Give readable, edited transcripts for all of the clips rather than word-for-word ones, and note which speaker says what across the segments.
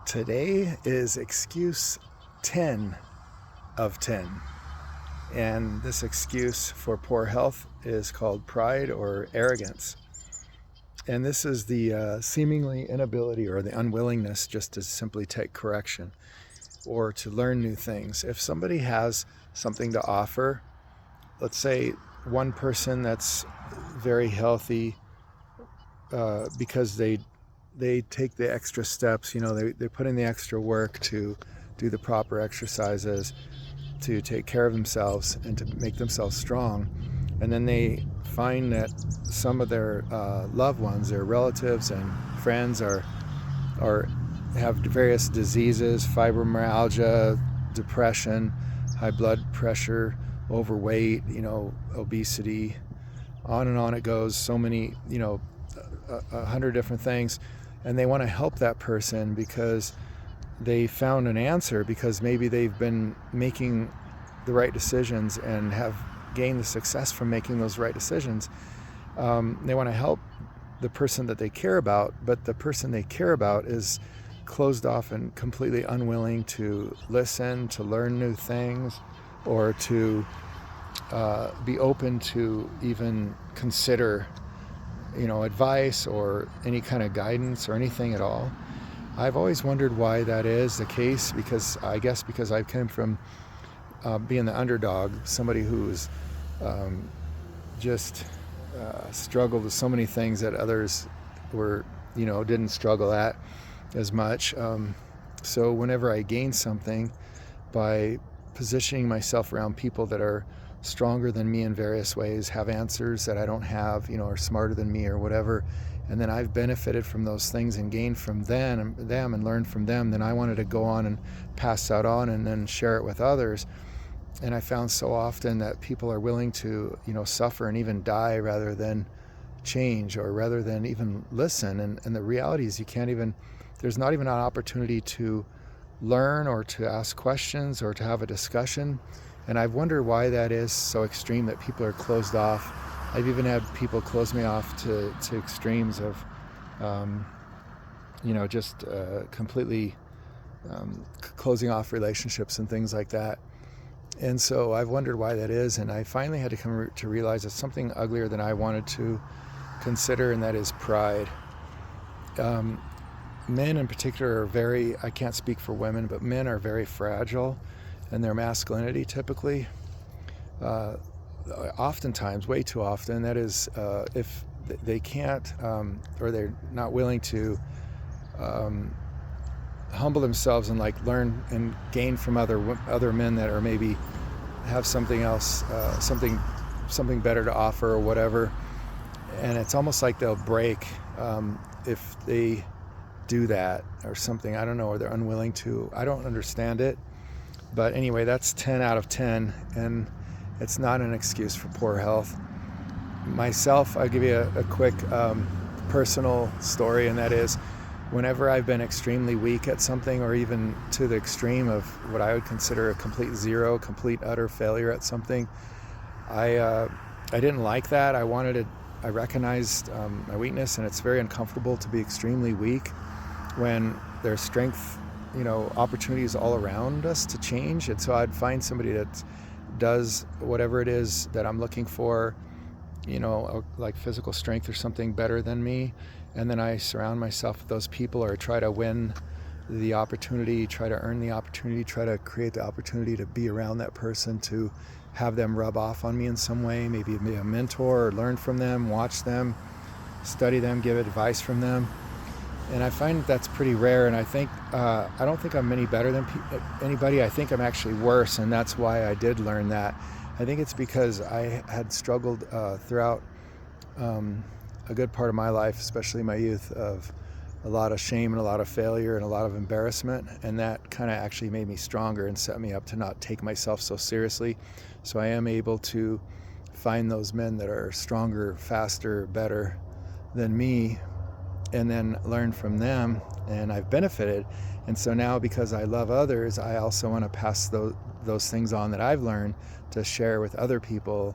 Speaker 1: Today is excuse 10 of 10. And this excuse for poor health is called pride or arrogance. And this is the seemingly inability or the unwillingness just to simply take correction or to learn new things. If somebody has something to offer, let's say one person that's very healthy because they take the extra steps, they put in the extra work to do the proper exercises, to take care of themselves and to make themselves strong. And then they find that some of their loved ones, their relatives and friends are have various diseases, fibromyalgia, depression, high blood pressure, overweight, obesity, on and on it goes. So many, 100 different things. And they want to help that person because they found an answer, because maybe they've been making the right decisions and have gained the success from making those right decisions. They want to help the person that they care about, but the person they care about is closed off and completely unwilling to listen, to learn new things, or to be open to even consider advice or any kind of guidance or anything at all. I've always wondered why that is the case, because I came from being the underdog, somebody who's just struggled with so many things that others didn't struggle at as much. So whenever I gain something by positioning myself around people that are stronger than me in various ways, have answers that I don't have, are smarter than me or whatever, and then I've benefited from those things and gained from them and learned from them, then I wanted to go on and pass that on and then share it with others. And I found so often that people are willing to, suffer and even die rather than change, or rather than even listen. And the reality is there's not even an opportunity to learn or to ask questions or to have a discussion. And I've wondered why that is so extreme, that people are closed off. I've even had people close me off to extremes of, just completely closing off relationships and things like that. And so I've wondered why that is, and I finally had to come to realize it's something uglier than I wanted to consider, and that is pride. Men in particular are I can't speak for women, but men are very fragile in their masculinity typically. Oftentimes, way too often, that is, if they can't or they're not willing to humble themselves and learn and gain from other men that are maybe have something else, something better to offer or whatever. And it's almost like they'll break if they do that or something. I don't know, or they're unwilling to. I don't understand it. But anyway, that's 10 out of 10, and it's not an excuse for poor health. Myself, I'll give you a quick personal story, and that is, whenever I've been extremely weak at something, or even to the extreme of what I would consider a complete zero, complete utter failure at something, I didn't like that. I recognized my weakness, and it's very uncomfortable to be extremely weak when there's strength, opportunities all around us to change. And so I'd find somebody that does whatever it is that I'm looking for, like physical strength or something better than me. And then I surround myself with those people, or try to win the opportunity, try to earn the opportunity, try to create the opportunity to be around that person, to have them rub off on me in some way, maybe be a mentor, or learn from them, watch them, study them, give advice from them. And I find that's pretty rare, and I think I don't think I'm any better than anybody. I think I'm actually worse, and that's why I did learn that. I think it's because I had struggled throughout a good part of my life, especially my youth, of a lot of shame and a lot of failure and a lot of embarrassment, and that kind of actually made me stronger and set me up to not take myself so seriously. So I am able to find those men that are stronger, faster, better than me, and then learn from them, and I've benefited. And so now, because I love others, I also want to pass those things on that I've learned to share with other people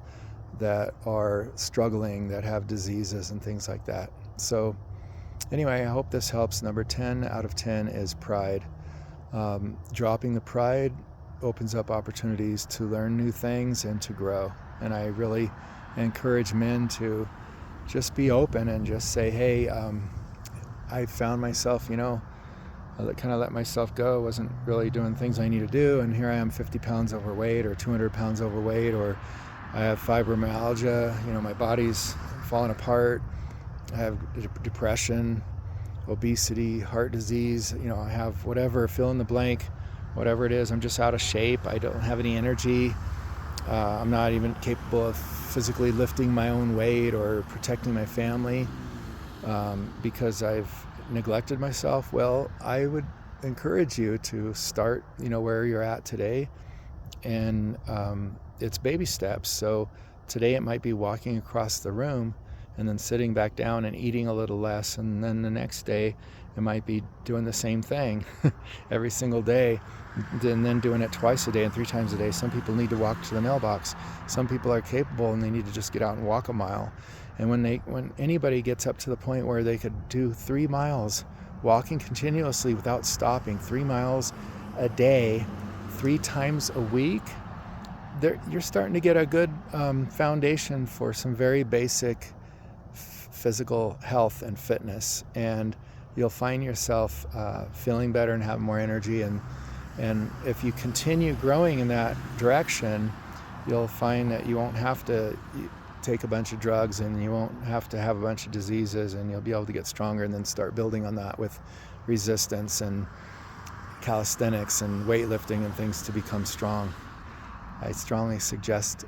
Speaker 1: that are struggling, that have diseases and things like that. So Anyway, I hope this helps. Number 10 out of 10 is pride. Dropping the pride opens up opportunities to learn new things and to grow. And I really encourage men to just be open and just say, hey, I found myself, I kind of let myself go, wasn't really doing things I need to do, and here I am 50 pounds overweight or 200 pounds overweight, or I have fibromyalgia, my body's falling apart, I have depression, obesity, heart disease, I have whatever, fill in the blank, whatever it is. I'm just out of shape, I don't have any energy, I'm not even capable of physically lifting my own weight or protecting my family because I've neglected myself. Well, I would encourage you to start, where you're at today, and it's baby steps. So today it might be walking across the room and then sitting back down and eating a little less, and then the next day it might be doing the same thing every single day, and then doing it twice a day and 3 times a day. Some people need to walk to the mailbox. Some people are capable and they need to just get out and walk a mile. And when anybody gets up to the point where they could do 3 miles, walking continuously without stopping, 3 miles a day, 3 times a week, you're starting to get a good foundation for some very basic physical health and fitness. And you'll find yourself feeling better and have more energy. And if you continue growing in that direction, you'll find that you won't have to take a bunch of drugs, and you won't have to have a bunch of diseases, and you'll be able to get stronger and then start building on that with resistance and calisthenics and weightlifting and things to become strong. I strongly suggest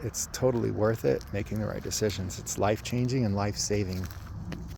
Speaker 1: it's totally worth it, making the right decisions. It's life-changing and life-saving.